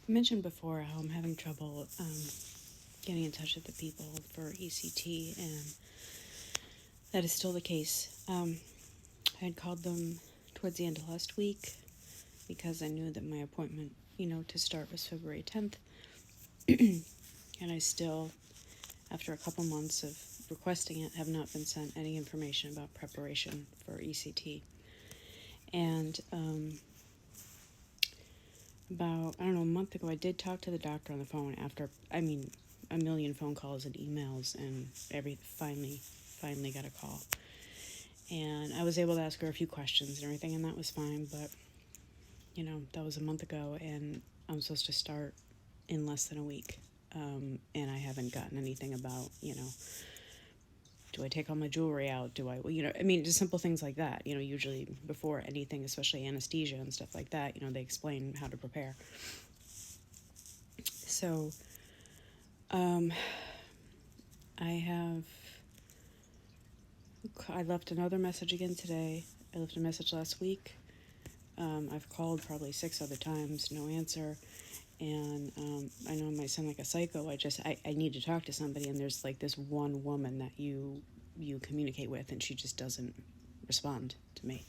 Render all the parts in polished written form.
I mentioned before how I'm having trouble getting in touch with the people for ECT, and that is still the case. I had called them towards the end of last week because I knew that my appointment, to start was February 10th, and I still, after a couple months of requesting it, have not been sent any information about preparation for ECT. And about, I don't know, a month ago, I did talk to the doctor on the phone after, a million phone calls and emails, and finally got a call. And I was able to ask her a few questions and everything, and that was fine, but, that was a month ago, and I'm supposed to start in less than a week. And I haven't gotten anything about, do I take all my jewelry out? Do I, just simple things like that. Usually before anything, especially anesthesia and stuff like that, they explain how to prepare. So, I left another message again today. I left a message last week. I've called probably 6 other times, no answer. And I know it might sound like a psycho. I need to talk to somebody, and there's like this one woman that you communicate with, and she just doesn't respond to me.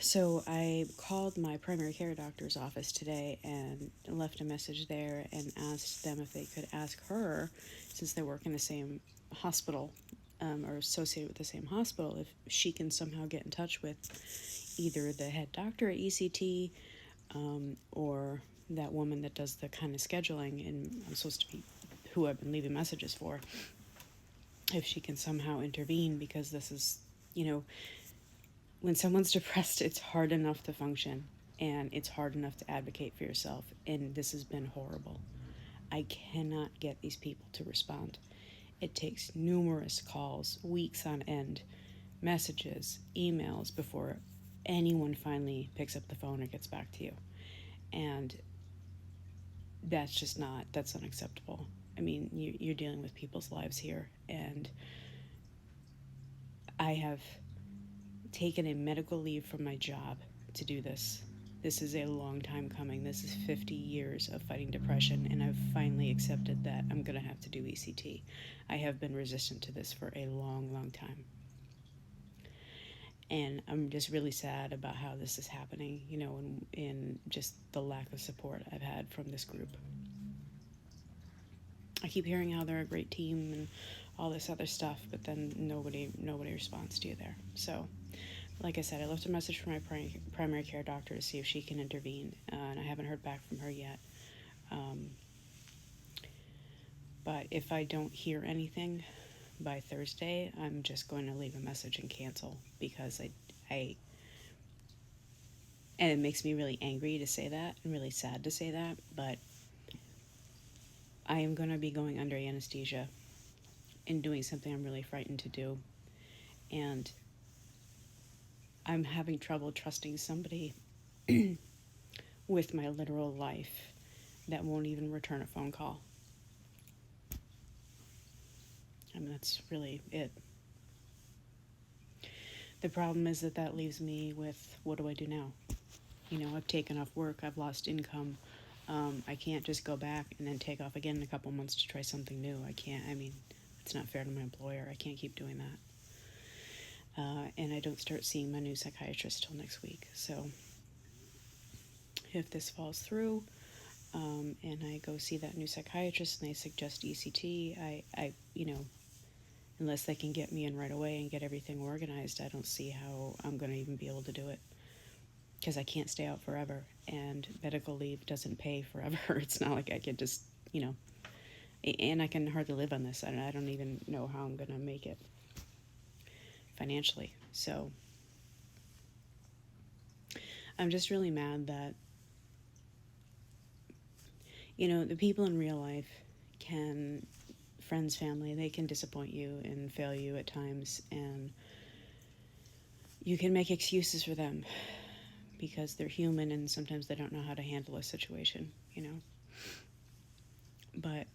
So I called my primary care doctor's office today and left a message there and asked them if they could ask her, since they work in the same hospital or associated with the same hospital, if she can somehow get in touch with either the head doctor at ECT or that woman that does the kind of scheduling, and I'm supposed to be who I've been leaving messages for, if she can somehow intervene, because this is, when someone's depressed, it's hard enough to function, and it's hard enough to advocate for yourself, and this has been horrible. I cannot get these people to respond. It takes numerous calls, weeks on end, messages, emails, before anyone finally picks up the phone or gets back to you. And that's unacceptable. You're dealing with people's lives here, and I have taken a medical leave from my job to do this. This is a long time coming. This is 50 years of fighting depression, and I've finally accepted that I'm going to have to do ECT. I have been resistant to this for a long, long time. And I'm just really sad about how this is happening, and just the lack of support I've had from this group. I keep hearing how they're a great team and all this other stuff, but then nobody responds to you there. So, like I said, I left a message for my primary care doctor to see if she can intervene, and I haven't heard back from her yet. But if I don't hear anything by Thursday, I'm just going to leave a message and cancel, because and it makes me really angry to say that and really sad to say that, but I am going to be going under anesthesia and doing something I'm really frightened to do. And I'm having trouble trusting somebody with my literal life that won't even return a phone call. That's really it. The problem is that leaves me with, what do I do now? I've taken off work, I've lost income. I can't just go back and then take off again in a couple months to try something new. I can't. It's not fair to my employer. I can't keep doing that. And I don't start seeing my new psychiatrist till next week. So if this falls through, and I go see that new psychiatrist and they suggest ECT, I unless they can get me in right away and get everything organized, I don't see how I'm going to even be able to do it, because I can't stay out forever, and medical leave doesn't pay forever. It's not like I could just, and I can hardly live on this. I don't even know how I'm going to make it financially. So I'm just really mad that, the people in real life friends, family, they can disappoint you and fail you at times, and you can make excuses for them because they're human and sometimes they don't know how to handle a situation, But,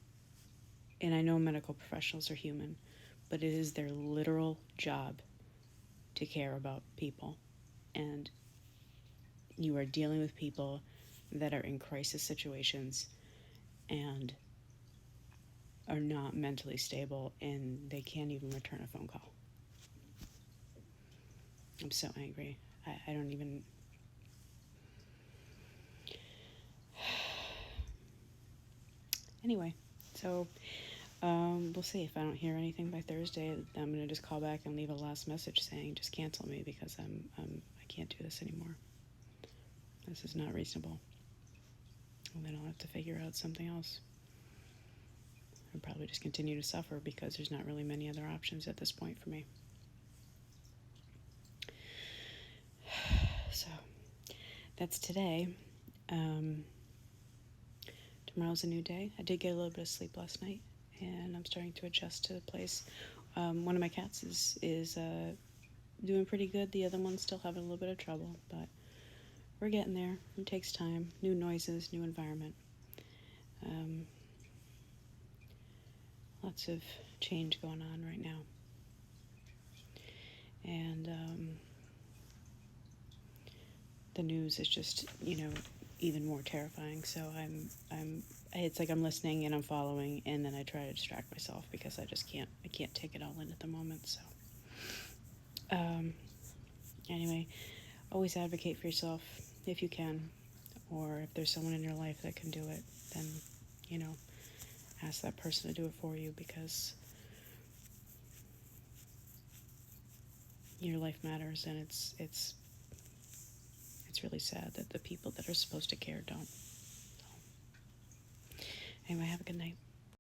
and I know medical professionals are human, but it is their literal job to care about people, and you are dealing with people that are in crisis situations and are not mentally stable, and they can't even return a phone call. I'm so angry. I don't even. Anyway, so we'll see. If I don't hear anything by Thursday, I'm gonna just call back and leave a last message saying just cancel me because I can't do this anymore. This is not reasonable. And then I'll have to figure out something else. I'll probably just continue to suffer because there's not really many other options at this point for me. So that's today. Tomorrow's a new day. I did get a little bit of sleep last night, and I'm starting to adjust to the place. One of my cats is doing pretty good. The other one's still having a little bit of trouble, but we're getting there. It takes time. New noises, new environment. Lots of change going on right now. And the news is just, even more terrifying. So it's like I'm listening and I'm following, and then I try to distract myself because I can't take it all in at the moment. So, anyway, always advocate for yourself if you can, or if there's someone in your life that can do it, then, ask that person to do it for you, because your life matters, and it's really sad that the people that are supposed to care don't. So, anyway, have a good night.